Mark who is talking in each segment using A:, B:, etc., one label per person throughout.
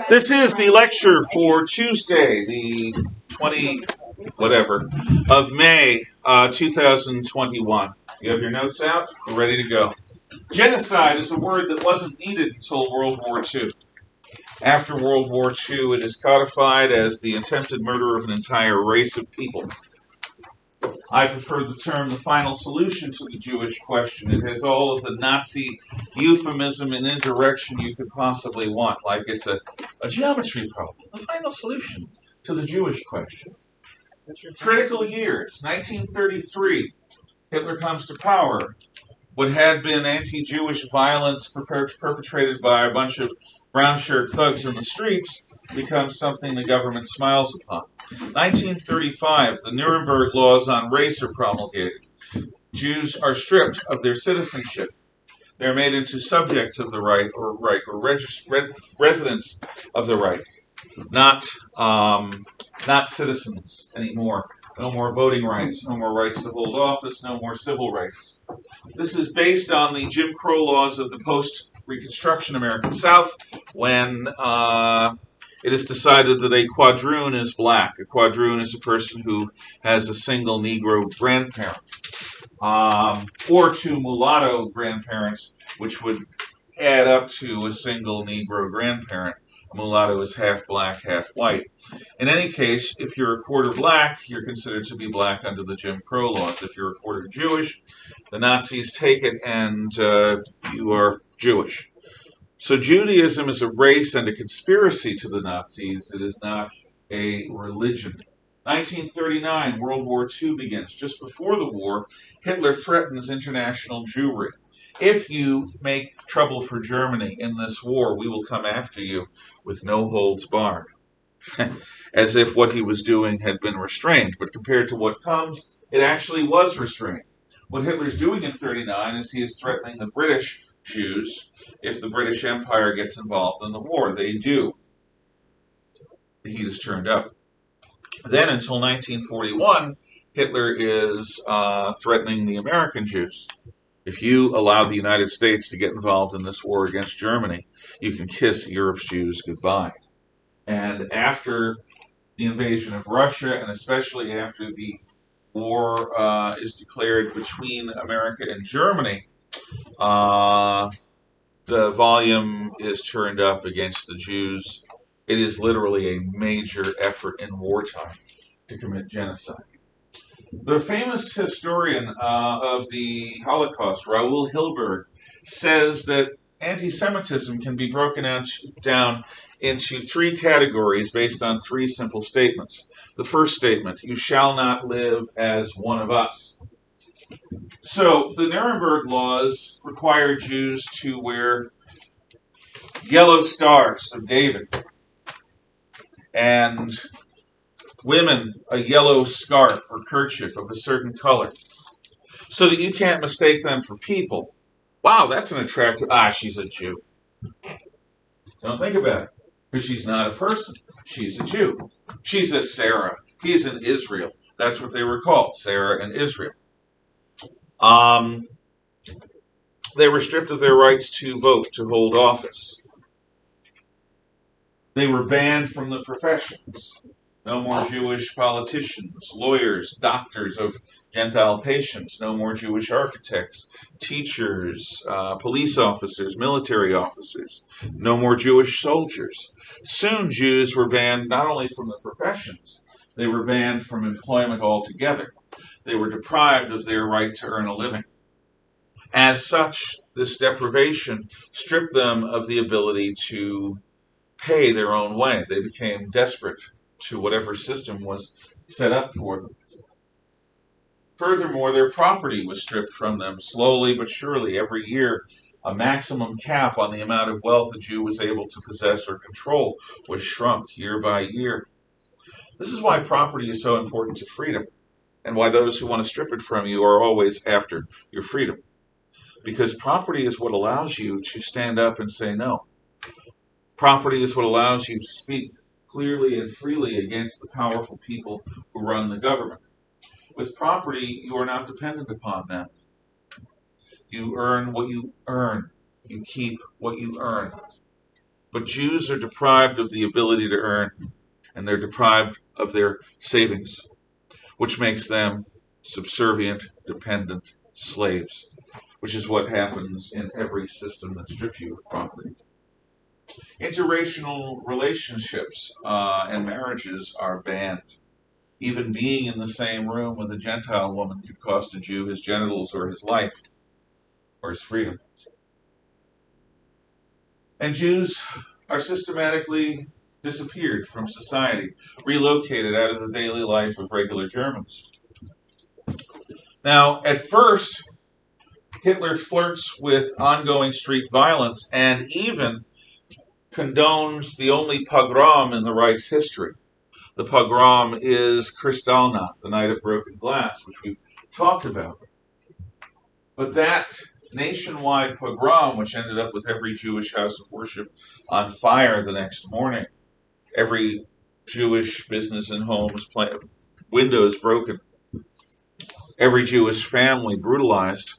A: This is the lecture for Tuesday, the 20 whatever of May 2021. You have your notes out? We're ready to go. Genocide is a word that wasn't needed until World War II. After World War II, it is codified as the attempted murder of an entire race of people. I prefer the term the final solution to the Jewish question. It has all of the Nazi euphemism and indirection you could possibly want, like it's a geometry problem, the final solution to the Jewish question. Critical years, 1933, Hitler comes to power. What had been anti-Jewish violence perpetrated by a bunch of brown shirt thugs in the streets becomes something the government smiles upon. 1935, the Nuremberg Laws on race are promulgated. Jews are stripped of their citizenship. They're made into subjects of the right or residents of the right, not citizens anymore. No more voting rights, no more rights to hold office, no more civil rights. This is based on the Jim Crow laws of the post-Reconstruction American South, when it is decided that a quadroon is black. A quadroon is a person who has a single Negro grandparent, or two mulatto grandparents, which would add up to a single Negro grandparent. A mulatto is half black, half white. In any case, if you're a quarter black, you're considered to be black under the Jim Crow laws. If you're a quarter Jewish, the Nazis take it and you are Jewish. So Judaism is a race and a conspiracy to the Nazis. It is not a religion. 1939, World War II begins. Just before the war, Hitler threatens international Jewry. If you make trouble for Germany in this war, we will come after you with no holds barred. As if what he was doing had been restrained. But compared to what comes, it actually was restrained. What Hitler's doing in 1939 is he is threatening the British Jews if the British Empire gets involved in the war. They do. The heat is turned up. Then until 1941, Hitler is threatening the American Jews. If you allow the United States to get involved in this war against Germany, you can kiss Europe's Jews goodbye. And after the invasion of Russia, and especially after the war is declared between America and Germany, the volume is turned up against the Jews. It is literally a major effort in wartime to commit genocide. The famous historian of the Holocaust, Raoul Hilberg, says that anti-Semitism can be broken down into three categories based on three simple statements. The first statement, you shall not live as one of us. So the Nuremberg Laws require Jews to wear yellow stars of David, and women a yellow scarf or kerchief of a certain color, so that you can't mistake them for people. Wow, that's an attractive... she's a Jew. Don't think about it, because she's not a person. She's a Jew. She's a Sarah. He's an Israel. That's what they were called, Sarah and Israel. They were stripped of their rights to vote, to hold office. They were banned from the professions. No more Jewish politicians, lawyers, doctors of Gentile patients. No more Jewish architects, teachers, police officers, military officers. No more Jewish soldiers. Soon Jews were banned not only from the professions, they were banned from employment altogether. They were deprived of their right to earn a living. As such, this deprivation stripped them of the ability to pay their own way. They became desperate to whatever system was set up for them. Furthermore, their property was stripped from them slowly but surely. Every year, a maximum cap on the amount of wealth a Jew was able to possess or control was shrunk year by year. This is why property is so important to freedom, and why those who want to strip it from you are always after your freedom. Because property is what allows you to stand up and say no. Property is what allows you to speak clearly and freely against the powerful people who run the government. With property, you are not dependent upon them. You earn what you earn. You keep what you earn. But Jews are deprived of the ability to earn, and they're deprived of their savings, which makes them subservient, dependent slaves, which is what happens in every system that strips you of property. Interracial relationships and marriages are banned. Even being in the same room with a Gentile woman could cost a Jew his genitals or his life or his freedom. And Jews are systematically disappeared from society, relocated out of the daily life of regular Germans. Now, at first, Hitler flirts with ongoing street violence and even condones the only pogrom in the Reich's history. The pogrom is Kristallnacht, the Night of Broken Glass, which we've talked about. But that nationwide pogrom, which ended up with every Jewish house of worship on fire the next morning, every Jewish business and homes, windows broken, every Jewish family brutalized,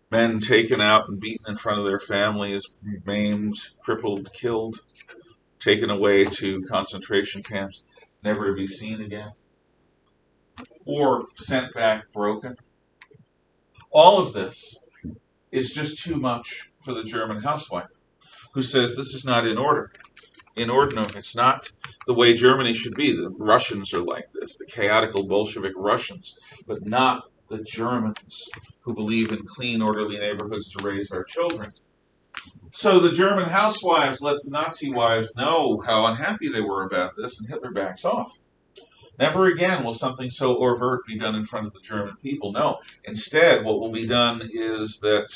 A: men taken out and beaten in front of their families, maimed, crippled, killed, taken away to concentration camps, never to be seen again, or sent back broken. All of this is just too much for the German housewife, who says this is not in order. In ordinum, it's not the way Germany should be. The Russians are like this, the chaotical Bolshevik Russians, but not the Germans who believe in clean, orderly neighborhoods to raise our children. So the German housewives let the Nazi wives know how unhappy they were about this, and Hitler backs off. Never again will something so overt be done in front of the German people. No. Instead, what will be done is that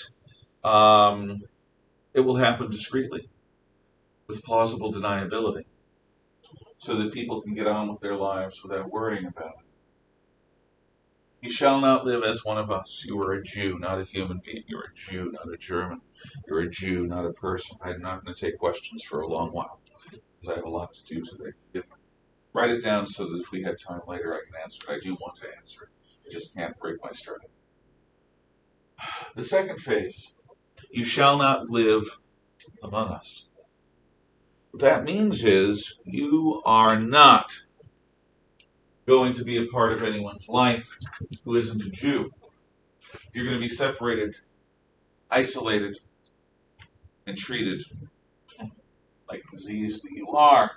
A: it will happen discreetly, with plausible deniability, so that people can get on with their lives without worrying about it. You shall not live as one of us. You are a Jew, not a human being. You're a Jew, not a German. You're a Jew, not a person. I'm not going to take questions for a long while, because I have a lot to do today. Write it down so that if we had time later, I can answer it. I do want to answer it. I just can't break my stride. The second phase, you shall not live among us. What that means is you are not going to be a part of anyone's life who isn't a Jew. You're going to be separated, isolated, and treated like the disease that you are.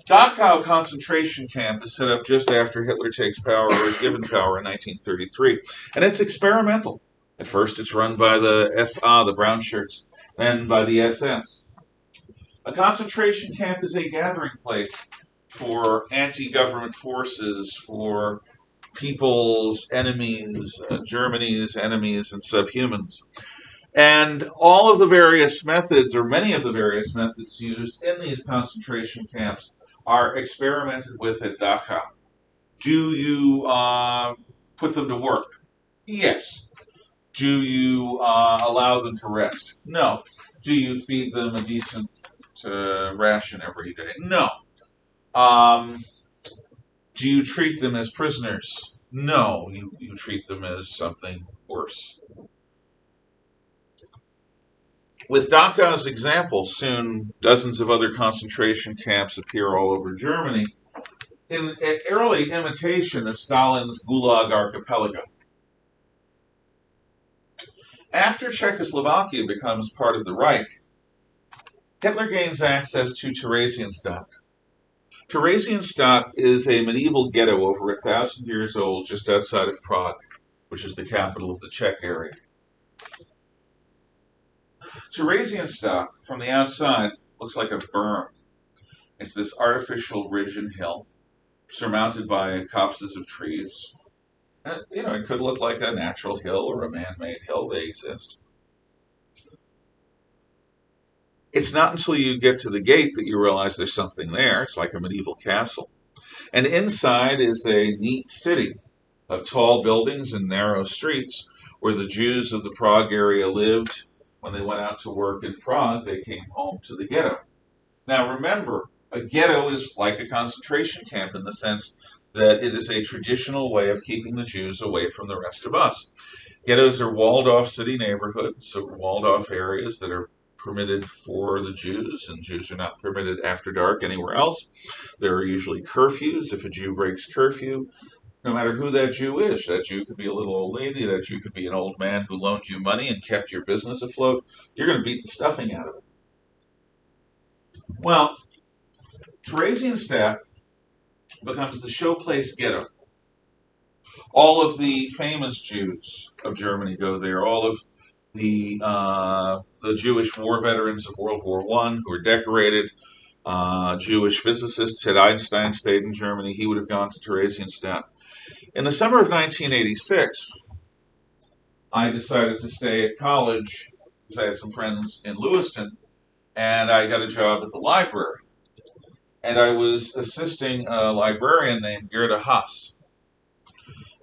A: Dachau concentration camp is set up just after Hitler takes power or is given power in 1933. And it's experimental. At first it's run by the SA, the brown shirts, then by the SS. A concentration camp is a gathering place for anti-government forces, for people's enemies, Germany's enemies and subhumans. And all of the various methods, or many of the various methods used in these concentration camps are experimented with at Dachau. Do you put them to work? Yes. Do you allow them to rest? No. Do you feed them a decent ration every day? No. Do you treat them as prisoners? No. You treat them as something worse. With Dachau's example, soon dozens of other concentration camps appear all over Germany in an early imitation of Stalin's Gulag Archipelago. After Czechoslovakia becomes part of the Reich, Hitler gains access to Theresienstadt. Theresienstadt is a medieval ghetto over 1,000 years old just outside of Prague, which is the capital of the Czech area. Theresienstadt, from the outside, looks like a berm. It's this artificial ridge and hill, surmounted by copses of trees. And, it could look like a natural hill or a man-made hill. They exist. It's not until you get to the gate that you realize there's something there. It's like a medieval castle. And inside is a neat city of tall buildings and narrow streets where the Jews of the Prague area lived. When they went out to work in Prague, they came home to the ghetto. Now remember, a ghetto is like a concentration camp in the sense that it is a traditional way of keeping the Jews away from the rest of us. Ghettos are walled-off city neighborhoods, so walled-off areas that are permitted for the Jews, and Jews are not permitted after dark anywhere else. There are usually curfews. If a Jew breaks curfew, no matter who that Jew is, that Jew could be a little old lady, that Jew could be an old man who loaned you money and kept your business afloat, you're going to beat the stuffing out of it. Well, Theresienstadt becomes the showplace ghetto. All of the famous Jews of Germany go there. All of the Jewish war veterans of World War I who are decorated. Jewish physicists at Einstein stayed in Germany. He would have gone to Theresienstadt. In the summer of 1986, I decided to stay at college because I had some friends in Lewiston, and I got a job at the library. And I was assisting a librarian named Gerda Haas.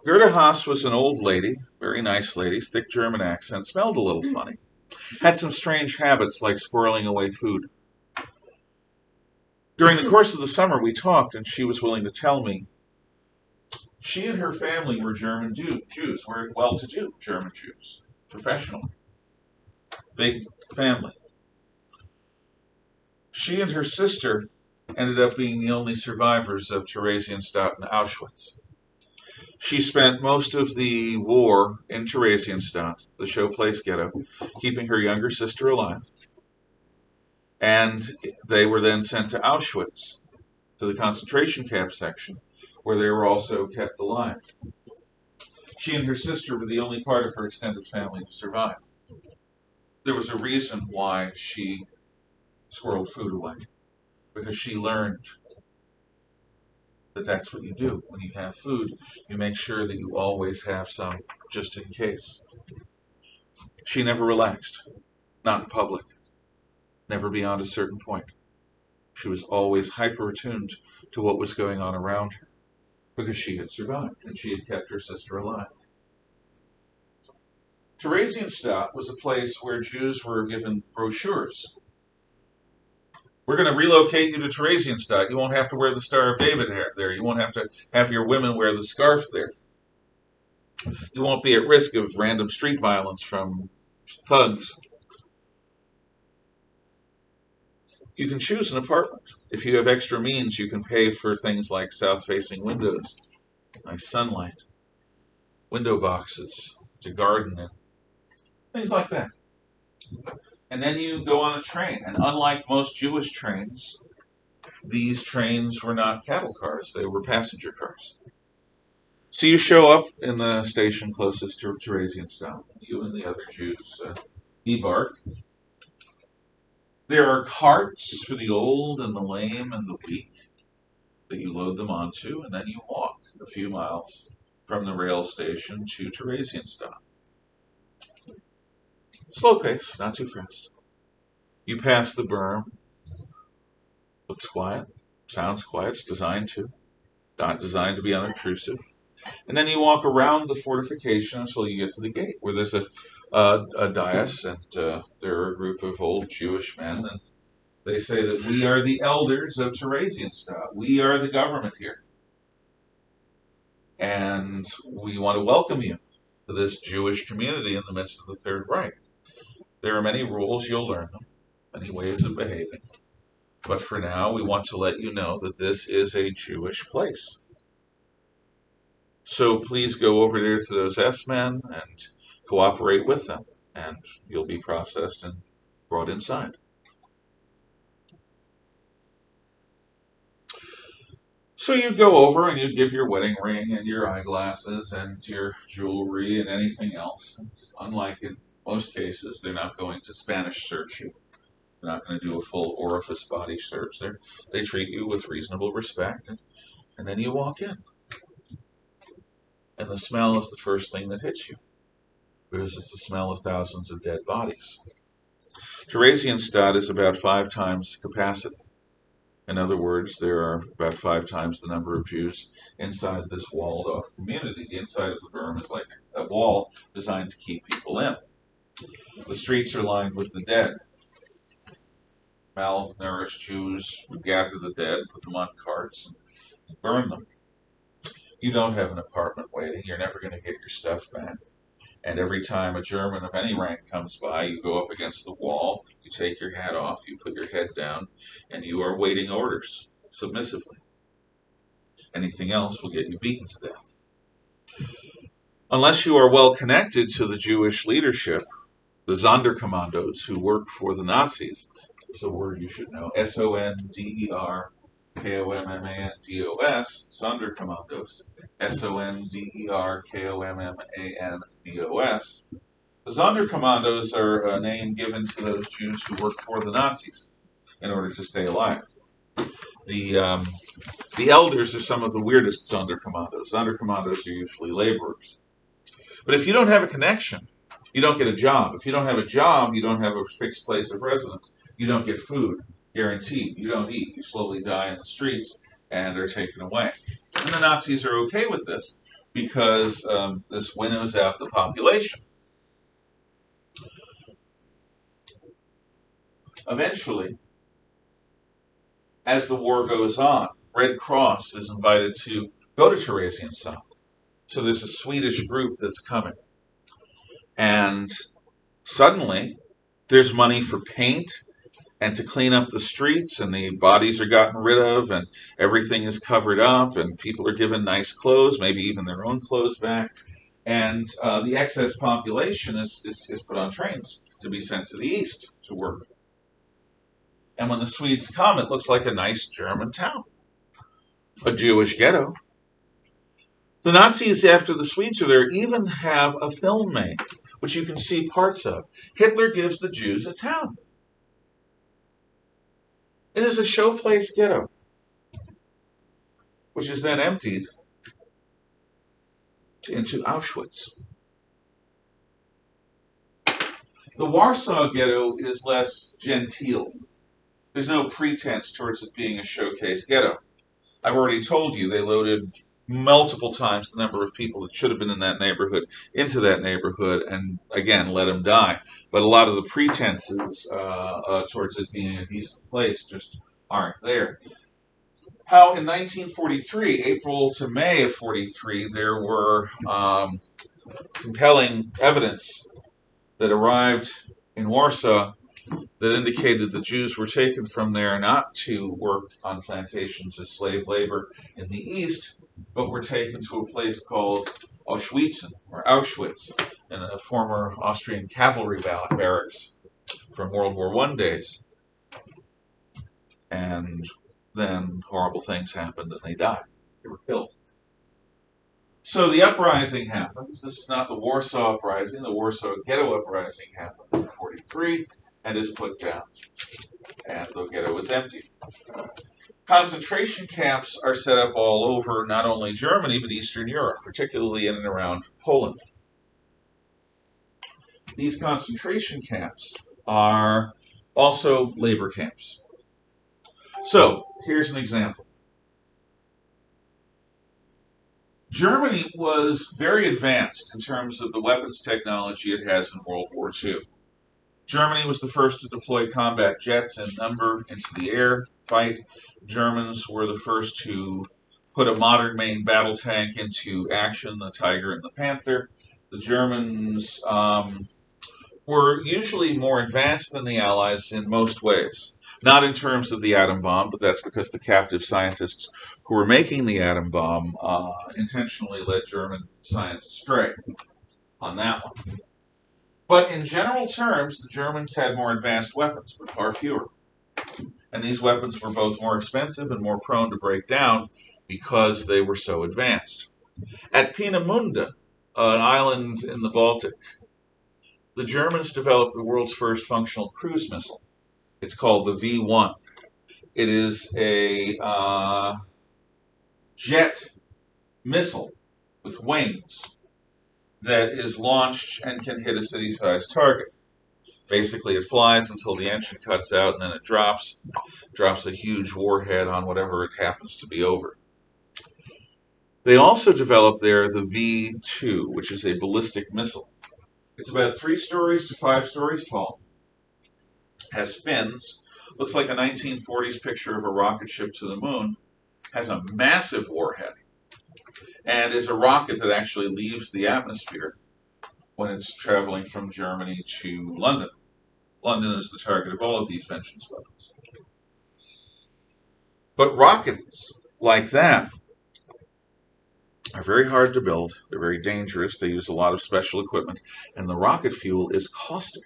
A: Gerda Haas was an old lady, very nice lady, thick German accent, smelled a little funny, had some strange habits like squirreling away food. During the course of the summer, we talked, and she was willing to tell me she and her family were German Jews, were well-to-do German Jews, professional, big family. She and her sister ended up being the only survivors of Theresienstadt and Auschwitz. She spent most of the war in Theresienstadt, the showplace ghetto, keeping her younger sister alive. And they were then sent to Auschwitz, to the concentration camp section, where they were also kept alive. She and her sister were the only part of her extended family to survive. There was a reason why she squirreled food away, because she learned that that's what you do. When you have food, you make sure that you always have some, just in case. She never relaxed, not in public, never beyond a certain point. She was always hyper-attuned to what was going on around her, because she had survived, and she had kept her sister alive. Theresienstadt was a place where Jews were given brochures. We're going to relocate you to Theresienstadt. You won't have to wear the Star of David there. You won't have to have your women wear the scarf there. You won't be at risk of random street violence from thugs. You can choose an apartment. If you have extra means, you can pay for things like south-facing windows, nice sunlight, window boxes to garden in, things like that. And then you go on a train. And unlike most Jewish trains, these trains were not cattle cars. They were passenger cars. So you show up in the station closest to Theresienstadt. You and the other Jews embark. There are carts for the old and the lame and the weak that you load them onto, and then you walk a few miles from the rail station to Theresienstadt. Slow pace, not too fast. You pass the berm. Looks quiet, sounds quiet, it's designed to. Not designed to be unobtrusive. And then you walk around the fortification until you get to the gate, where there's a dais, and there are a group of old Jewish men, and they say that we are the elders of Theresienstadt. We are the government here. And we want to welcome you to this Jewish community in the midst of the Third Reich. There are many rules, you'll learn them, many ways of behaving. But for now, we want to let you know that this is a Jewish place. So please go over there to those S-men and cooperate with them, and you'll be processed and brought inside. So you'd go over and you'd give your wedding ring and your eyeglasses and your jewelry and anything else. And unlike in most cases, they're not going to Spanish search you. They're not going to do a full orifice body search. They treat you with reasonable respect, and then you walk in. And the smell is the first thing that hits you, because it's the smell of thousands of dead bodies. Theresienstadt is about 5 times capacity. In other words, there are about 5 times the number of Jews inside this walled-off community. The inside of the berm is like a wall designed to keep people in. The streets are lined with the dead. Malnourished Jews would gather the dead, put them on carts, and burn them. You don't have an apartment waiting. You're never going to get your stuff back. And every time a German of any rank comes by, you go up against the wall, you take your hat off, you put your head down, and you are waiting orders submissively. Anything else will get you beaten to death. Unless you are well connected to the Jewish leadership, the Sonderkommandos who work for the Nazis, is a word you should know, Sonderkommandos, Sonderkommandos, Sonderkommandos. The Sonderkommandos are a name given to those Jews who work for the Nazis in order to stay alive. The elders are some of the weirdest Sonderkommandos. Sonderkommandos are usually laborers. But if you don't have a connection, you don't get a job. If you don't have a job, you don't have a fixed place of residence. You don't get food, guaranteed. You don't eat. You slowly die in the streets and are taken away. And the Nazis are okay with this because this winnows out the population. Eventually, as the war goes on, Red Cross is invited to go to Theresienstadt. So there's a Swedish group that's coming. And suddenly, there's money for paint and to clean up the streets, and the bodies are gotten rid of, and everything is covered up, and people are given nice clothes, maybe even their own clothes back. And the excess population is put on trains to be sent to the east to work. And when the Swedes come, it looks like a nice German town, a Jewish ghetto. The Nazis, after the Swedes are there, even have a film made, which you can see parts of. Hitler gives the Jews a town. It is a showplace ghetto, which is then emptied into Auschwitz. The Warsaw Ghetto is less genteel. There's no pretense towards it being a showcase ghetto. I've already told you they loaded multiple times the number of people that should have been in that neighborhood into that neighborhood and, again, let them die. But a lot of the pretenses towards it being a decent place just aren't there. How in 1943, April to May of 43, there were compelling evidence that arrived in Warsaw that indicated the Jews were taken from there not to work on plantations as slave labor in the east, but were taken to a place called Auschwitz, in a former Austrian cavalry barracks from World War I days. And then horrible things happened and they died. They were killed. So the uprising happens. This is not the Warsaw Uprising. The Warsaw Ghetto Uprising happens in 43 and is put down. And the ghetto is empty. Concentration camps are set up all over not only Germany, but Eastern Europe, particularly in and around Poland. These concentration camps are also labor camps. So, here's an example. Germany was very advanced in terms of the weapons technology it has in World War II. Germany was the first to deploy combat jets in number into the air fight. Germans were the first to put a modern main battle tank into action, the Tiger and the Panther. The Germans were usually more advanced than the Allies in most ways. Not in terms of the atom bomb, but that's because the captive scientists who were making the atom bomb intentionally led German science astray on that one. But in general terms, the Germans had more advanced weapons, but far fewer. And these weapons were both more expensive and more prone to break down because they were so advanced. At Peenemunde, an island in the Baltic, the Germans developed the world's first functional cruise missile. It's called the V-1. It is a jet missile with wings that is launched and can hit a city-sized target. Basically, it flies until the engine cuts out, and then it drops a huge warhead on whatever it happens to be over. They also developed there the V-2, which is a ballistic missile. It's about 3 stories to 5 stories tall, has fins, looks like a 1940s picture of a rocket ship to the moon, has a massive warhead, and is a rocket that actually leaves the atmosphere when it's traveling from Germany to London. London is the target of all of these vengeance weapons. But rockets like that are very hard to build. They're very dangerous. They use a lot of special equipment. And the rocket fuel is caustic.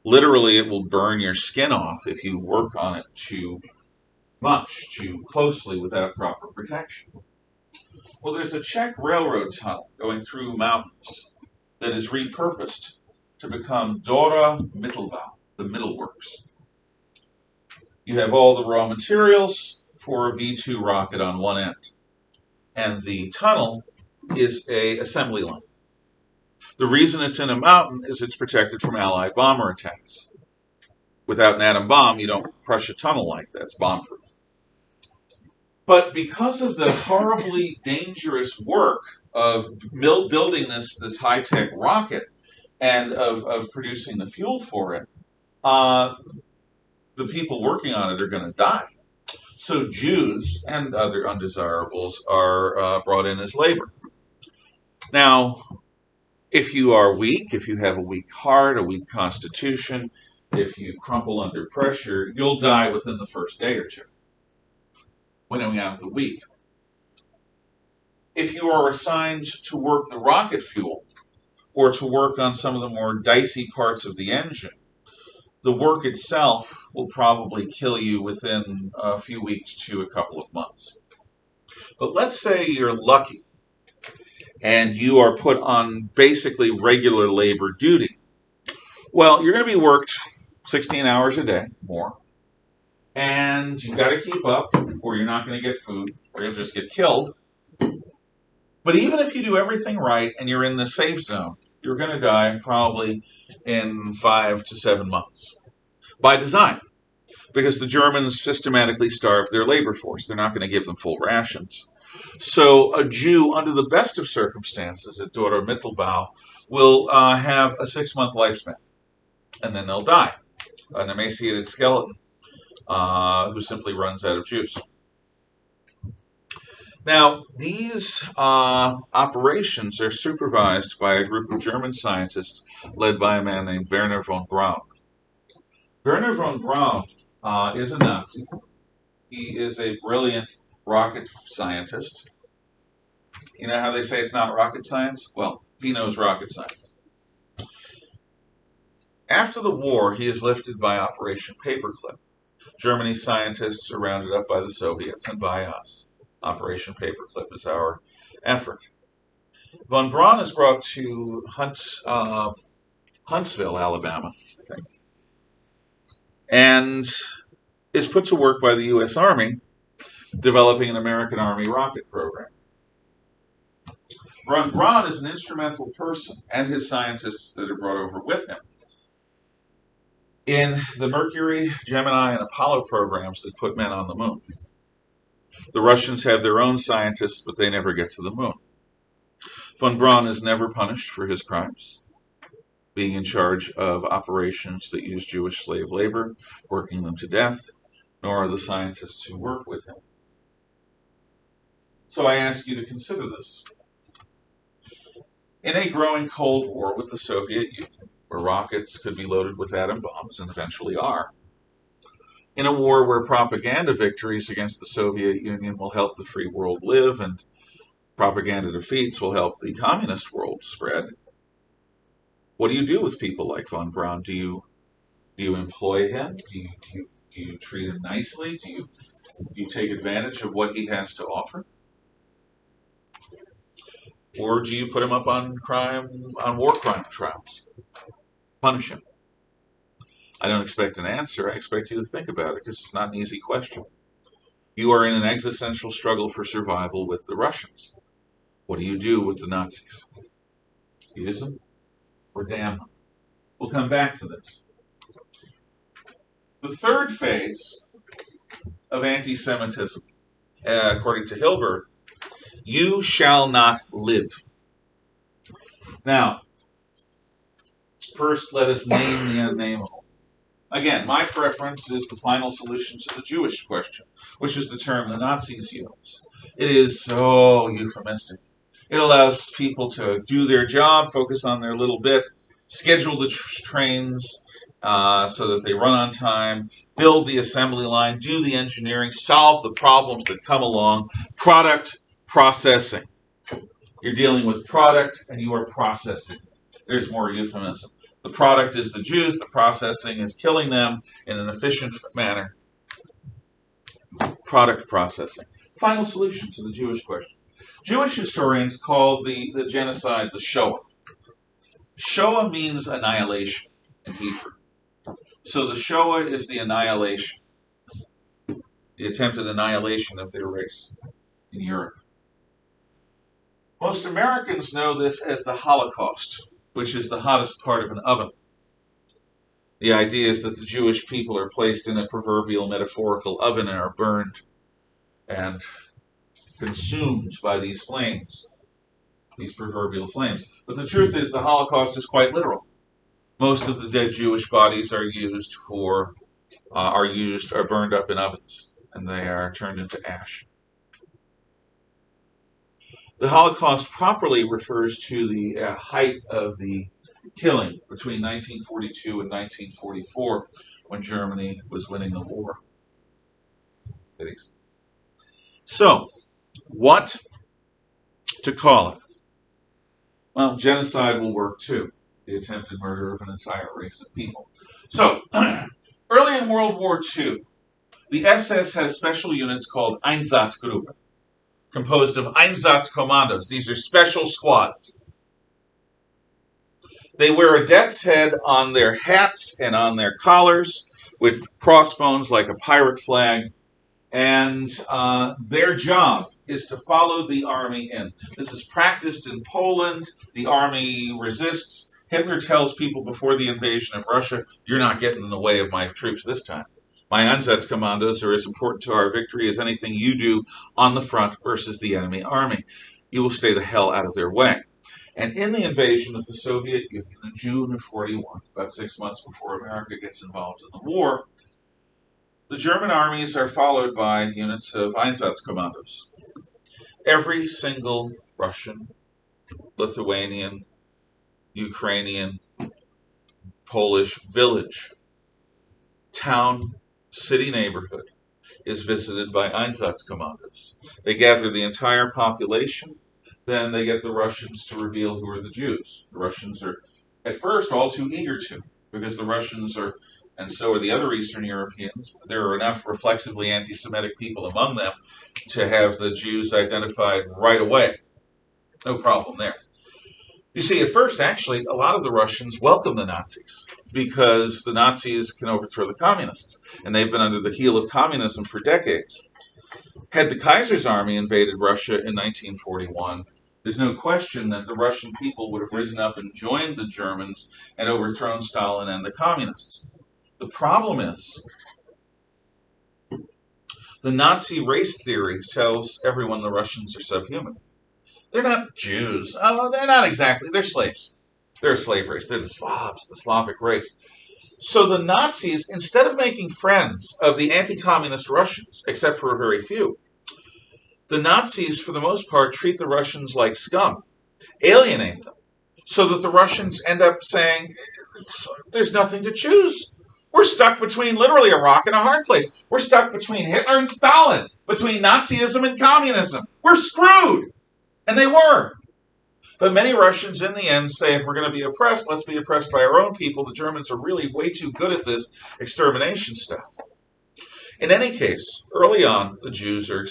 A: Literally, it will burn your skin off if you work on it too much, too closely, without proper protection. Well, there's a Czech railroad tunnel going through mountains that is repurposed to become Dora Mittelbau, the middle works. You have all the raw materials for a V2 rocket on one end, and the tunnel is an assembly line. The reason it's in a mountain is it's protected from Allied bomber attacks. Without an atom bomb, you don't crush a tunnel like that. It's bomb-proof. But because of the horribly dangerous work of building this high-tech rocket and of producing the fuel for it, the people working on it are going to die. So Jews and other undesirables are brought in as labor. Now, if you are weak, if you have a weak heart, a weak constitution, if you crumple under pressure, you'll die within the first day or two, winning out the weak. If you are assigned to work the rocket fuel or to work on some of the more dicey parts of the engine, the work itself will probably kill you within a few weeks to a couple of months. But let's say you're lucky and you are put on basically regular labor duty. Well, you're going to be worked 16 hours a day, more, and you've got to keep up or you're not going to get food or you'll just get killed. But even if you do everything right and you're in the safe zone, you're going to die probably in 5 to 7 months. By design, because the Germans systematically starve their labor force. They're not going to give them full rations. So a Jew, under the best of circumstances at Dora Mittelbau, will have a 6-month lifespan, and then they'll die. An emaciated skeleton who simply runs out of juice. Now, these operations are supervised by a group of German scientists led by a man named Werner von Braun. Werner von Braun is a Nazi. He is a brilliant rocket scientist. You know how they say it's not rocket science? Well, he knows rocket science. After the war, he is lifted by Operation Paperclip. Germany's scientists are rounded up by the Soviets and by us. Operation Paperclip is our effort. Von Braun is brought to Huntsville, Alabama, I think, and is put to work by the U.S. Army developing an American Army rocket program. Von Braun is an instrumental person, and his scientists that are brought over with him, in the Mercury, Gemini, and Apollo programs that put men on the moon. The Russians have their own scientists, but they never get to the moon. Von Braun is never punished for his crimes, being in charge of operations that use Jewish slave labor, working them to death, nor are the scientists who work with him. So I ask you to consider this. In a growing Cold War with the Soviet Union, where rockets could be loaded with atom bombs and eventually are, in a war where propaganda victories against the Soviet Union will help the free world live and propaganda defeats will help the communist world spread, what do you do with people like von Braun? Do you employ him? Do you treat him nicely? Do you take advantage of what he has to offer? Or do you put him up on war crime trials? Punish him? I don't expect an answer. I expect you to think about it because it's not an easy question. You are in an existential struggle for survival with the Russians. What do you do with the Nazis? Use them or damn them? We'll come back to this. The third phase of anti-Semitism, according to Hilbert, you shall not live. Now, first let us name the unnameable. Again, my preference is the final solution to the Jewish question, which is the term the Nazis use. It is so euphemistic. It allows people to do their job, focus on their little bit, schedule the trains so that they run on time, build the assembly line, do the engineering, solve the problems that come along. Product processing. You're dealing with product and you are processing. There's more euphemism. The product is the Jews, the processing is killing them in an efficient manner. Product processing. Final solution to the Jewish question. Jewish historians call the genocide the Shoah. Shoah means annihilation in Hebrew. So the Shoah is the annihilation, the attempted annihilation of their race in Europe. Most Americans know this as the Holocaust, which is the hottest part of an oven. The idea is that the Jewish people are placed in a proverbial metaphorical oven and are burned and consumed by these flames, these proverbial flames. But the truth is the Holocaust is quite literal. Most of the dead Jewish bodies are are burned up in ovens, and they are turned into ash. The Holocaust properly refers to the height of the killing between 1942 and 1944, when Germany was winning the war. So, what to call it? Well, genocide will work too. The attempted murder of an entire race of people. So, early in World War II, the SS has special units called EINZATZKOMMANDOS, composed of EINZATZKOMMANDOS. These are special squads. They wear a death's head on their hats and on their collars with crossbones like a pirate flag, and their job is to follow the army in. This is practiced in Poland. The army resists. Hitler tells people before the invasion of Russia, you're not getting in the way of my troops this time. My EINZATZKOMMANDOS are as important to our victory as anything you do on the front versus the enemy army. You will stay the hell out of their way. And in the invasion of the Soviet Union in June of 41, about 6 months before America gets involved in the war, the German armies are followed by units of EINZATZKOMMANDOS. Every single Russian, Lithuanian, Ukrainian, Polish village, town, city neighborhood is visited by EINZATZKOMMANDOS. They gather the entire population, then they get the Russians to reveal who are the Jews. The Russians are, at first, all too eager to, because the Russians are, and so are the other Eastern Europeans, there are enough reflexively anti-Semitic people among them to have the Jews identified right away. No problem there. You see, at first, actually, a lot of the Russians welcome the Nazis because the Nazis can overthrow the communists, and they've been under the heel of communism for decades. Had the Kaiser's army invaded Russia in 1941, there's no question that the Russian people would have risen up and joined the Germans and overthrown Stalin and the communists. The problem is, the Nazi race theory tells everyone the Russians are subhuman. They're not Jews. Oh, they're not exactly. They're slaves. They're a slave race. They're the Slavs, the Slavic race. So the Nazis, instead of making friends of the anti-communist Russians, except for a very few, the Nazis, for the most part, treat the Russians like scum, alienate them, so that the Russians end up saying, there's nothing to choose. We're stuck between literally a rock and a hard place. We're stuck between Hitler and Stalin, between Nazism and communism. We're screwed. And they were. But many Russians, in the end, say if we're going to be oppressed, let's be oppressed by our own people. The Germans are really way too good at this extermination stuff. In any case, early on, the Jews are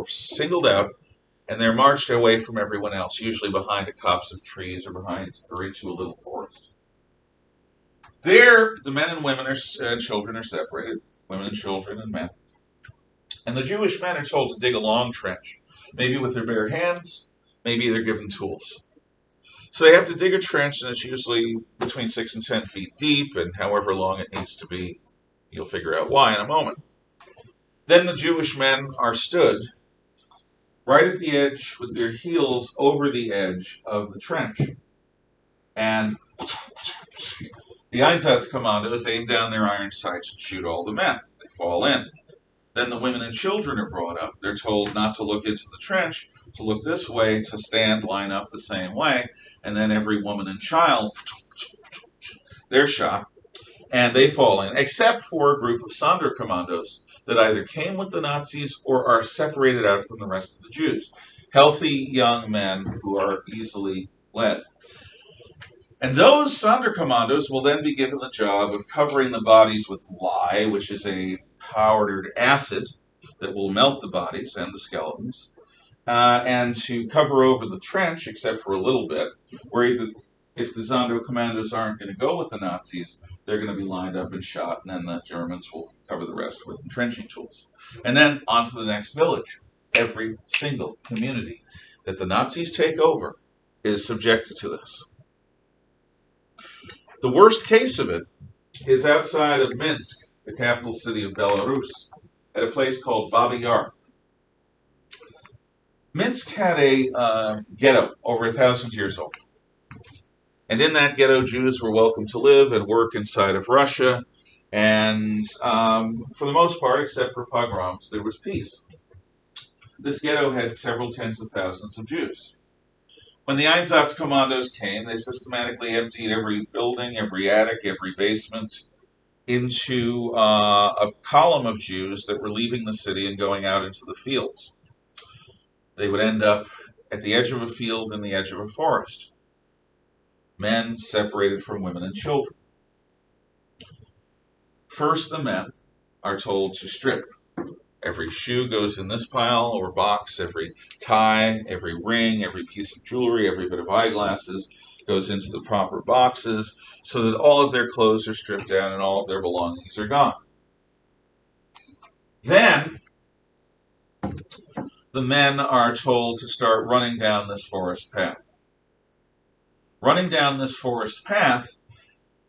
A: singled out, and they're marched away from everyone else, usually behind a copse of trees or into a little forest. There, the men and women and children are separated, women and children and men. And the Jewish men are told to dig a long trench, maybe with their bare hands, maybe they're given tools. So they have to dig a trench, and it's usually between 6 and 10 feet deep, and however long it needs to be, you'll figure out why in a moment. Then the Jewish men are stood right at the edge with their heels over the edge of the trench. And the EINZATZKOMMANDOs aim down their iron sights and shoot all the men. They fall in. Then the women and children are brought up. They're told not to look into the trench, to look this way, to stand, line up the same way, and then every woman and child, they're shot, and they fall in, except for a group of Sonderkommandos that either came with the Nazis or are separated out from the rest of the Jews. Healthy young men who are easily led. And those Sonderkommandos will then be given the job of covering the bodies with lye, which is a powdered acid that will melt the bodies and the skeletons, and to cover over the trench, except for a little bit, where if the Sonderkommandos aren't going to go with the Nazis, they're going to be lined up and shot, and then the Germans will cover the rest with entrenching tools. And then on to the next village. Every single community that the Nazis take over is subjected to this. The worst case of it is outside of Minsk, the capital city of Belarus, at a place called Babi Yar. Minsk had a ghetto over 1,000 years old. And in that ghetto, Jews were welcome to live and work inside of Russia. And for the most part, except for pogroms, there was peace. This ghetto had several tens of thousands of Jews. When the EINZATZKOMMANDOS came, they systematically emptied every building, every attic, every basement into a column of Jews that were leaving the city and going out into the fields. They would end up at the edge of a field in the edge of a forest. Men separated from women and children. First, the men are told to strip. Every shoe goes in this pile or box, every tie, every ring, every piece of jewelry, every bit of eyeglasses goes into the proper boxes so that all of their clothes are stripped down and all of their belongings are gone. Then, the men are told to start running down this forest path. Running down this forest path,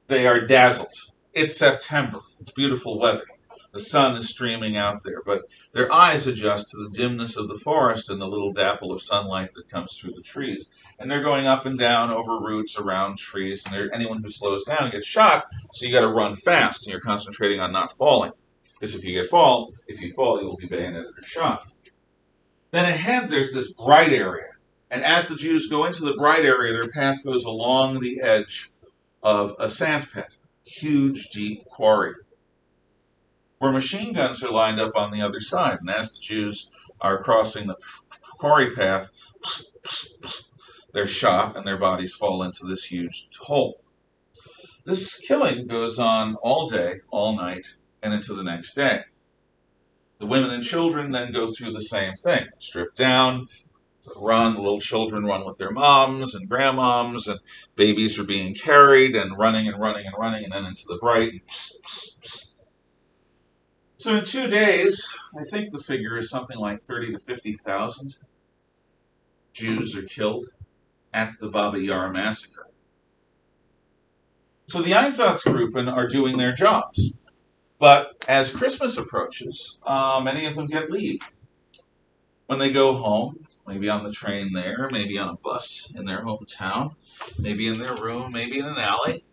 A: they are dazzled. It's September. It's beautiful weather. The sun is streaming out there, but their eyes adjust to the dimness of the forest and the little dapple of sunlight that comes through the trees. And they're going up and down over roots, around trees, and anyone who slows down gets shot, so you got to run fast, and you're concentrating on not falling. Because if you fall, you will be bayoneted or shot. Then ahead, there's this bright area. And as the Jews go into the bright area, their path goes along the edge of a sand pit. Huge, deep quarry, where machine guns are lined up on the other side. And as the Jews are crossing the quarry path, they're shot and their bodies fall into this huge hole. This killing goes on all day, all night, and into the next day. The women and children then go through the same thing. Stripped down, run, the little children run with their moms and grandmoms, and babies are being carried and running and running and running, and then into the bright. So in 2 days, I think the figure is something like 30 to 50,000 Jews are killed at the Babi Yar massacre. So the Einsatzgruppen are doing their jobs. But as Christmas approaches, many of them get leave. When they go home, maybe on the train there, maybe on a bus in their hometown, maybe in their room, maybe in an alley,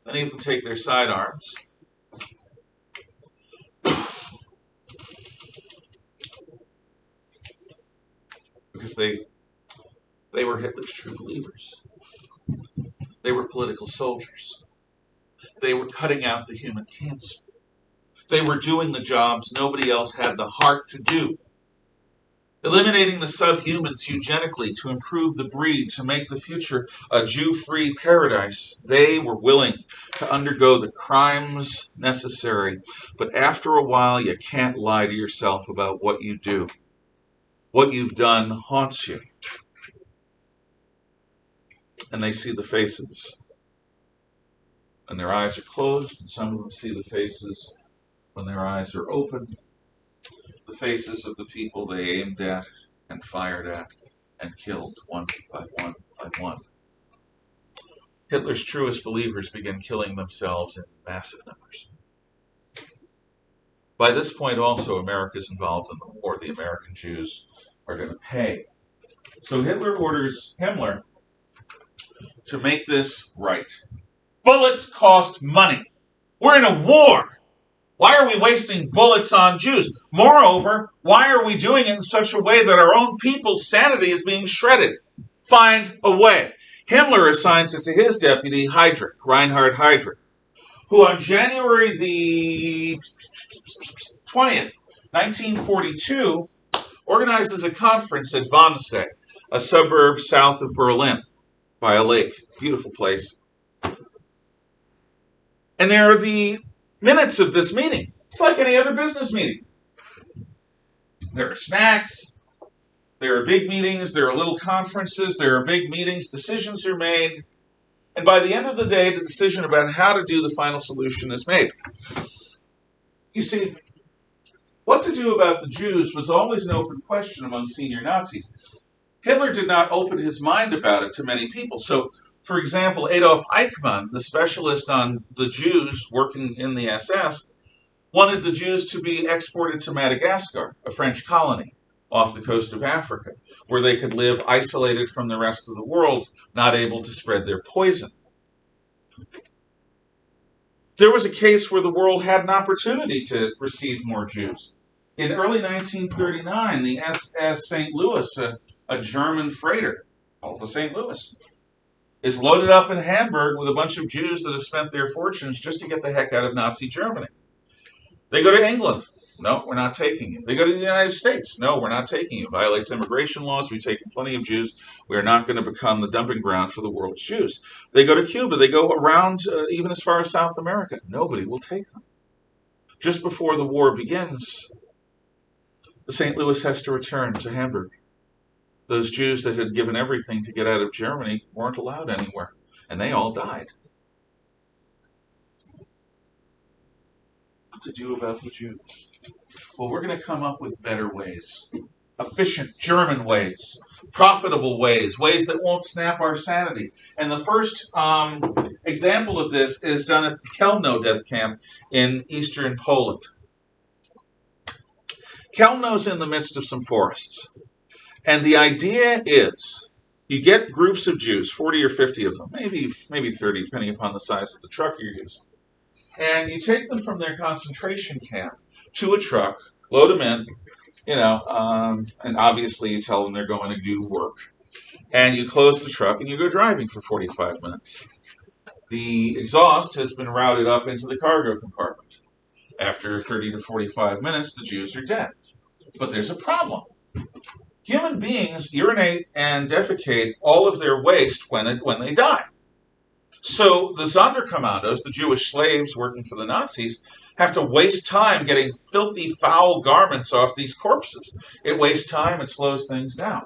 A: many of them take their sidearms. Because they were Hitler's true believers. They were political soldiers. They were cutting out the human cancer. They were doing the jobs nobody else had the heart to do. Eliminating the subhumans eugenically to improve the breed, to make the future a Jew-free paradise. They were willing to undergo the crimes necessary. But after a while, you can't lie to yourself about what you do. What you've done haunts you. And they see the faces. And their eyes are closed, and some of them see the faces when their eyes are open. The faces of the people they aimed at and fired at and killed one by one by one. Hitler's truest believers begin killing themselves in massive numbers. By this point also, America is involved in the war. The American Jews are going to pay. So Hitler orders Himmler to make this right. Bullets cost money. We're in a war. Why are we wasting bullets on Jews? Moreover, why are we doing it in such a way that our own people's sanity is being shredded? Find a way. Himmler assigns it to his deputy, Reinhard Heydrich, who on January the 20th, 1942, organizes a conference at Wansee, a suburb south of Berlin, by a lake. Beautiful place. And there are the minutes of this meeting. It's like any other business meeting. There are snacks. There are big meetings. There are little conferences. There are big meetings. Decisions are made. And by the end of the day, the decision about how to do the final solution is made. You see, what to do about the Jews was always an open question among senior Nazis. Hitler did not open his mind about it to many people. So, for example, Adolf Eichmann, the specialist on the Jews working in the SS, wanted the Jews to be exported to Madagascar, a French colony off the coast of Africa, where they could live isolated from the rest of the world, not able to spread their poison. There was a case where the world had an opportunity to receive more Jews. In early 1939, the SS St. Louis, a German freighter called the St. Louis, is loaded up in Hamburg with a bunch of Jews that have spent their fortunes just to get the heck out of Nazi Germany. They go to England. No, we're not taking you. They go to the United States. No, we're not taking you. Violates immigration laws. We've taken plenty of Jews. We are not going to become the dumping ground for the world's Jews. They go to Cuba. They go around even as far as South America. Nobody will take them. Just before the war begins, the St. Louis has to return to Hamburg. Those Jews that had given everything to get out of Germany weren't allowed anywhere, and they all died. What to do about the Jews? Well, we're going to come up with better ways. Efficient German ways. Profitable ways. Ways that won't snap our sanity. And the first example of this is done at the Chelmno death camp in eastern Poland. Chelmno's in the midst of some forests. And the idea is you get groups of Jews, 40 or 50 of them, maybe 30, depending upon the size of the truck you're using. And you take them from their concentration camp to a truck, load them in, and obviously you tell them they're going to do work. And you close the truck and you go driving for 45 minutes. The exhaust has been routed up into the cargo compartment. After 30 to 45 minutes, the Jews are dead. But there's a problem. Human beings urinate and defecate all of their waste when they die. So the Sonderkommandos, the Jewish slaves working for the Nazis, have to waste time getting filthy, foul garments off these corpses. It wastes time, it slows things down.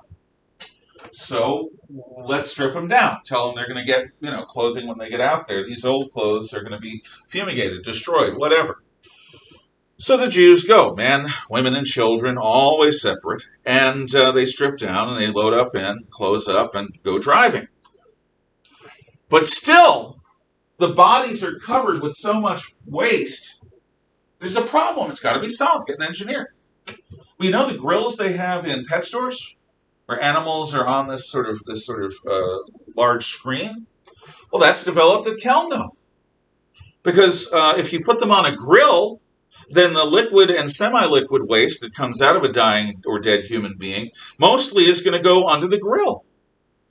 A: So let's strip them down. Tell them they're going to get, clothing when they get out there. These old clothes are going to be fumigated, destroyed, whatever. So the Jews go, men, women, and children, always separate, and they strip down and they load up in, close up, and go driving. But still, the bodies are covered with so much waste. There's a problem. It's got to be solved. Get an engineer. Well, the grills they have in pet stores, where animals are on this sort of large screen. Well, that's developed at Chelmno, because if you put them on a grill, then the liquid and semi-liquid waste that comes out of a dying or dead human being mostly is going to go under the grill.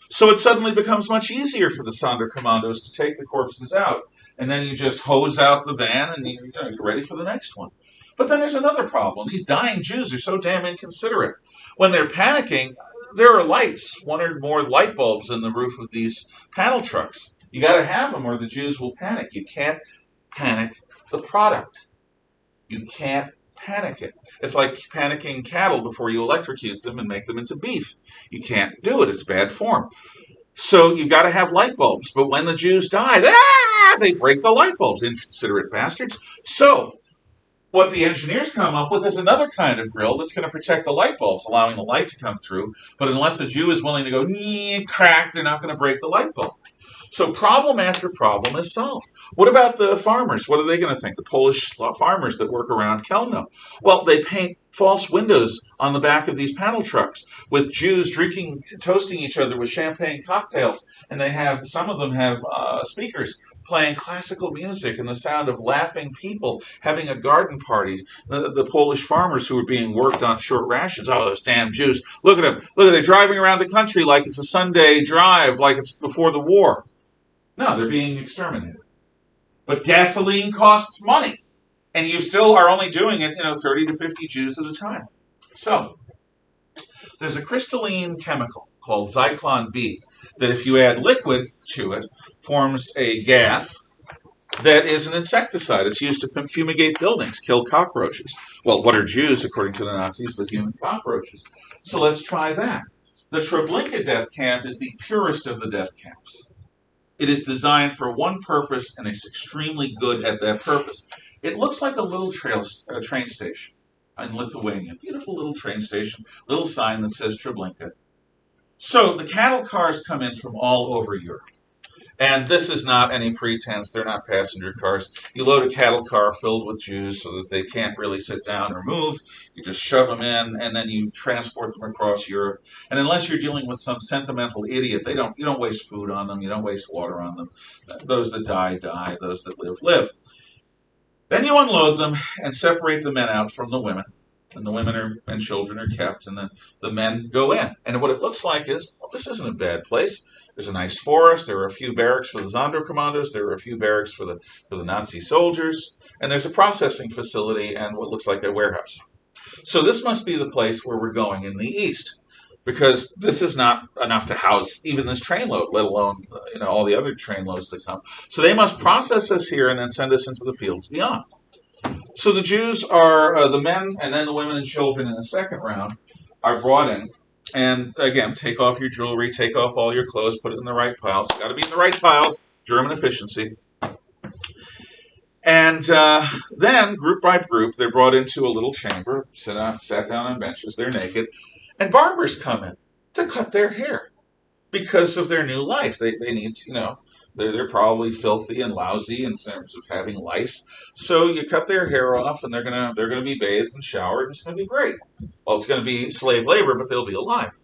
A: So it suddenly becomes much easier for the Sonderkommandos to take the corpses out. And then you just hose out the van and you're ready for the next one. But then there's another problem. These dying Jews are so damn inconsiderate. When they're panicking, there are lights, one or more light bulbs in the roof of these panel trucks. You got to have them or the Jews will panic. You can't panic the product. You can't panic it. It's like panicking cattle before you electrocute them and make them into beef. You can't do it. It's bad form. So you've got to have light bulbs. But when the Jews die, they break the light bulbs. Inconsiderate bastards. So what the engineers come up with is another kind of grill that's going to protect the light bulbs, allowing the light to come through. But unless a Jew is willing to go, crack, they're not going to break the light bulb. So problem after problem is solved. What about the farmers? What are they going to think? The Polish farmers that work around Chelmno? Well, they paint false windows on the back of these panel trucks with Jews toasting each other with champagne cocktails. And some of them have speakers playing classical music and the sound of laughing people having a garden party. The Polish farmers who were being worked on short rations. Oh, those damn Jews. Look at them. Look, they're driving around the country like it's a Sunday drive, like it's before the war. No, they're being exterminated. But gasoline costs money. And you still are only doing it, 30 to 50 Jews at a time. So, there's a crystalline chemical called ZYKLON-B that if you add liquid to it, forms a gas that is an insecticide. It's used to fumigate buildings, kill cockroaches. Well, what are Jews, according to the Nazis, but human cockroaches? So let's try that. The Treblinka death camp is the purest of the death camps. It is designed for one purpose, and it's extremely good at that purpose. It looks like a little train station in Lithuania. Beautiful little train station, little sign that says Treblinka. So the cattle cars come in from all over Europe. And this is not any pretense. They're not passenger cars. You load a cattle car filled with Jews so that they can't really sit down or move. You just shove them in, and then you transport them across Europe. And unless you're dealing with some sentimental idiot, you don't waste food on them. You don't waste water on them. Those that die, die. Those that live, live. Then you unload them and separate the men out from the women. And the women and children are kept, and then the men go in. And what it looks like is, well, this isn't a bad place. There's a nice forest. There are a few barracks for the Sonderkommandos. There are a few barracks for the Nazi soldiers. And there's a processing facility and what looks like a warehouse. So this must be the place where we're going in the east, because this is not enough to house even this trainload, let alone all the other trainloads that come. So they must process us here and then send us into the fields beyond. So the Jews are, the men and then the women and children in the second round are brought in. And again, take off your jewelry, take off all your clothes, put it in the right piles. Got to be in the right piles, German efficiency. And then, group by group, they're brought into a little chamber, sat down on benches, they're naked. And barbers come in to cut their hair because of their new life. They need, they're probably filthy and lousy in terms of having lice. So you cut their hair off, and they're gonna be bathed and showered, and it's gonna be great. Well, it's gonna be slave labor, but they'll be alive.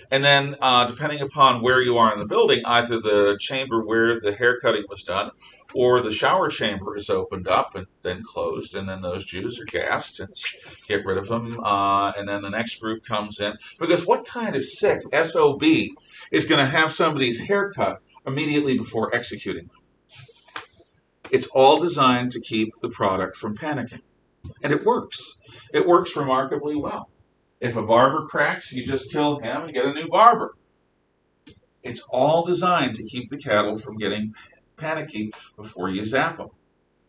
A: And then, depending upon where you are in the building, either the chamber where the hair cutting was done, or the shower chamber is opened up and then closed, and then those Jews are gassed and get rid of them. And then the next group comes in, because what kind of sick SOB is going to have somebody's hair cut immediately before executing them? It's all designed to keep the product from panicking. And it works. It works remarkably well. If a barber cracks, you just kill him and get a new barber. It's all designed to keep the cattle from getting panicky before you zap them,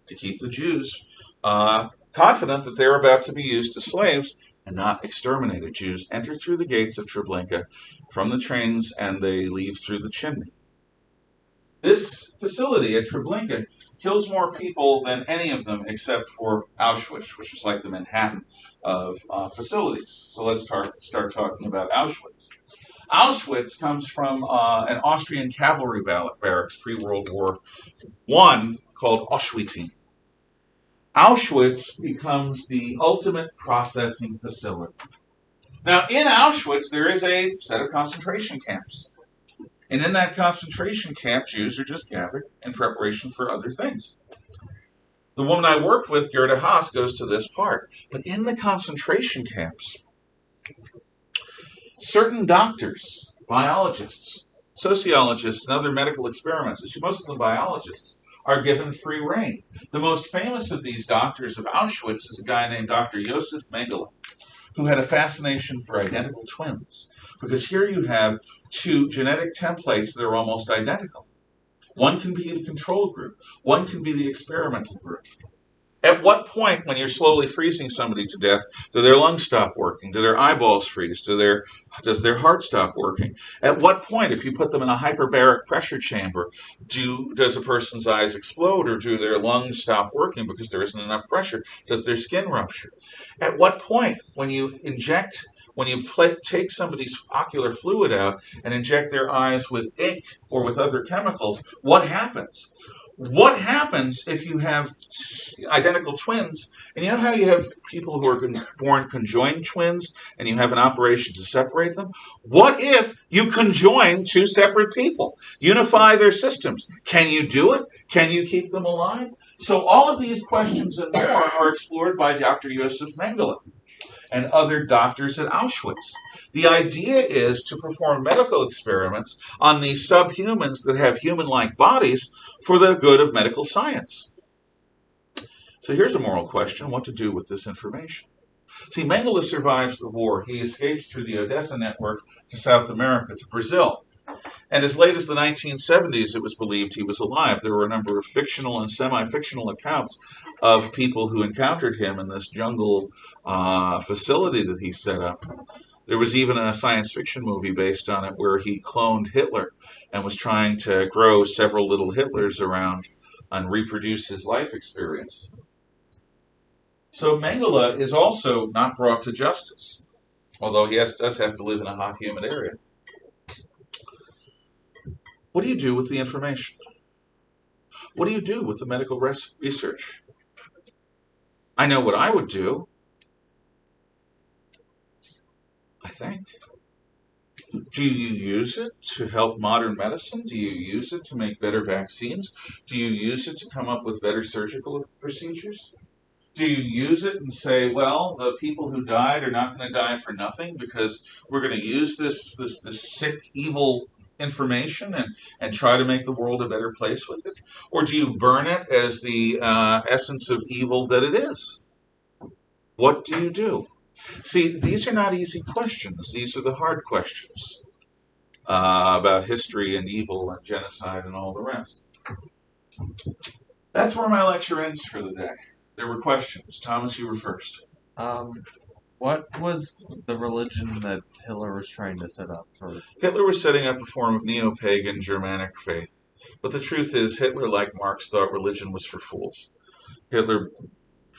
A: to keep the Jews confident that they're about to be used as slaves and not exterminated. Jews enter through the gates of Treblinka from the trains, and they leave through the chimney. This facility at Treblinka kills more people than any of them except for Auschwitz, which is like the Manhattan of facilities. So let's start talking about Auschwitz. Auschwitz comes from an Austrian cavalry barracks pre-World War I called Auschwitz. Auschwitz becomes the ultimate processing facility. Now, in Auschwitz, there is a set of concentration camps. And in that concentration camp, Jews are just gathered in preparation for other things. The woman I worked with, Gerda Haas, goes to this part. But in the concentration camps, certain doctors, biologists, sociologists, and other medical experimenters, most of them biologists, are given free rein. The most famous of these doctors of Auschwitz is a guy named Dr. Josef Mengele, who had a fascination for identical twins. Because here you have two genetic templates that are almost identical. One can be the control group. One can be the experimental group. At what point, when you're slowly freezing somebody to death, do their lungs stop working? Do their eyeballs freeze? Does their heart stop working? At what point, if you put them in a hyperbaric pressure chamber, does a person's eyes explode, or do their lungs stop working because there isn't enough pressure? Does their skin rupture? At what point, when you take somebody's ocular fluid out and inject their eyes with ink or with other chemicals, what happens? What happens if you have identical twins, and you know how you have people who are born conjoined twins, and you have an operation to separate them? What if you conjoin two separate people, unify their systems? Can you do it? Can you keep them alive? So all of these questions and more are explored by Dr. Josef Mengele and other doctors at Auschwitz. The idea is to perform medical experiments on these subhumans that have human-like bodies for the good of medical science. So here's a moral question: what to do with this information? See, Mengele survives the war. He escapes through the Odessa network to South America, to Brazil. And as late as the 1970s, it was believed he was alive. There were a number of fictional and semi-fictional accounts of people who encountered him in this jungle facility that he set up. There was even a science fiction movie based on it where he cloned Hitler and was trying to grow several little Hitlers around and reproduce his life experience. So Mengele is also not brought to justice, although he does have to live in a hot, humid area. What do you do with the information? What do you do with the medical research? I know what I would do, I think. Do you use it to help modern medicine? Do you use it to make better vaccines? Do you use it to come up with better surgical procedures? Do you use it and say, well, the people who died are not going to die for nothing because we're going to use this sick, evil information and try to make the world a better place with it? Or do you burn it as the essence of evil that it is? What do you do? See, these are not easy questions. These are the hard questions about history and evil and genocide and all the rest. That's where my lecture ends for the day. There were questions. Thomas, you were first.
B: What was the religion that Hitler was trying to set up for?
A: Hitler was setting up a form of neo-pagan Germanic faith. But the truth is, Hitler, like Marx, thought religion was for fools. Hitler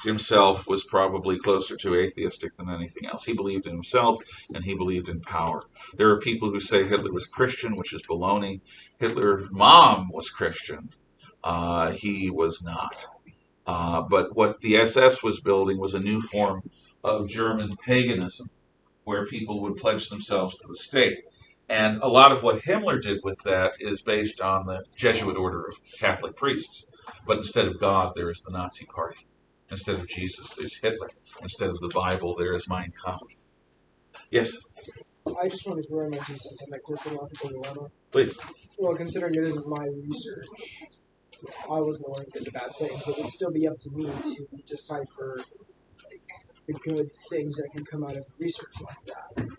A: himself was probably closer to atheistic than anything else. He believed in himself, and he believed in power. There are people who say Hitler was Christian, which is baloney. Hitler's mom was Christian. He was not. But what the SS was building was a new form of German paganism, where people would pledge themselves to the state. And a lot of what Himmler did with that is based on the Jesuit order of Catholic priests. But instead of God, there is the Nazi Party. Instead of Jesus, there's Hitler. Instead of the Bible, there is Mein Kampf. Yes?
C: I just wanted to throw in my 2 cents on that Kristallnacht dilemma.
A: Please.
C: Well, considering it isn't my research, I was more into the bad things. It would still be up to me to decipher the good things that can come out of research like that.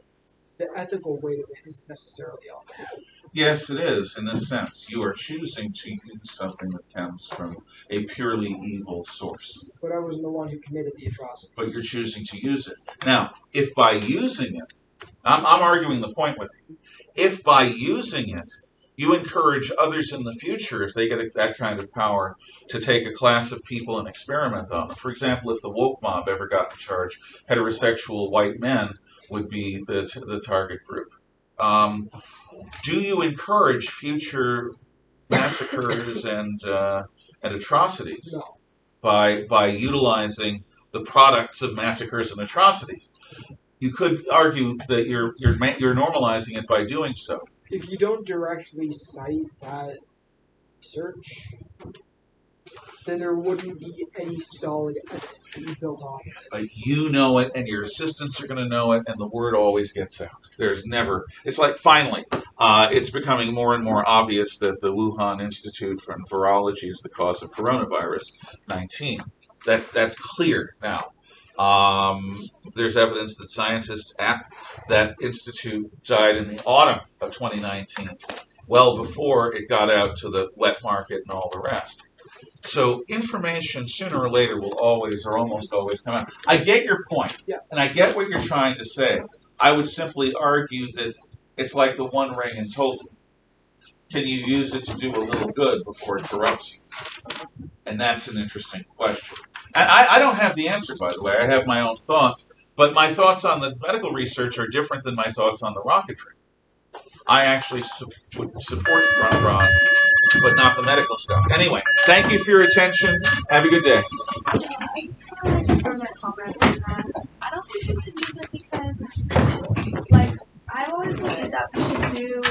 C: The ethical weight of it isn't necessarily on that.
A: Yes, it is, in this sense. You are choosing to use something that comes from a purely evil source.
C: But I wasn't the one who committed the atrocities.
A: But you're choosing to use it. Now, if by using it, I'm arguing the point with you. If by using it, you encourage others in the future, if they get that kind of power, to take a class of people and experiment on them. For example, if the woke mob ever got in charge, heterosexual white men would be the target group. Do you encourage future massacres and atrocities
C: No.
A: by utilizing the products of massacres and atrocities? You could argue that you're normalizing it by doing so.
C: If you don't directly cite that research, then there wouldn't be any solid evidence that you built on.
A: But you know it, and your assistants are going to know it, and the word always gets out. There's never... It's like, finally, it's becoming more and more obvious that the Wuhan Institute for Virology is the cause of coronavirus 19. That's clear now. There's evidence that scientists at that institute died in the autumn of 2019, well before it got out to the wet market and all the rest. So information, sooner or later, will always or almost always come out. I get your point, and I get what you're trying to say. I would simply argue that it's like the One Ring in Tolkien. Can you use it to do a little good before it corrupts you? And that's an interesting question. And I don't have the answer, by the way. I have my own thoughts. But my thoughts on the medical research are different than my thoughts on the rocketry. I actually would support Braun but not the medical stuff. Anyway, thank you for your attention. Have a good day.
D: I just wanted to throw my comment on that. I don't think we should use it because, like, I've always believed that we should do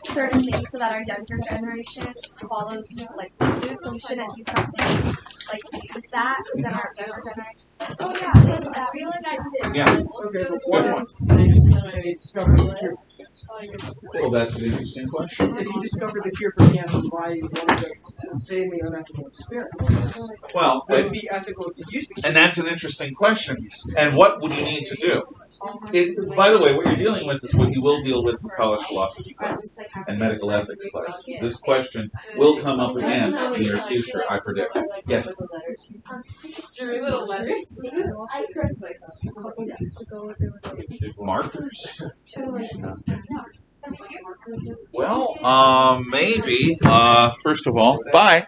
D: certain things so that our younger generation follows, like, suit, so we shouldn't do something, like, use that, because then our younger generation. Oh, yeah, I feel like I did.
A: Yeah.
C: Okay, but what if they discovered the cure for cancer?
A: Well, that's an interesting question.
C: If you discovered the cure for cancer, why one of those insanely unethical experiments?
A: Well,
C: Would it be ethical to use the cure?
A: and that's an interesting question. And what would you need to do? By the way, what you're dealing with is what you will deal with in college philosophy classes and medical ethics classes. This question will come up again in your future, I predict. Yes?
D: Little letters.
A: Markers? Well, maybe. First of all, bye.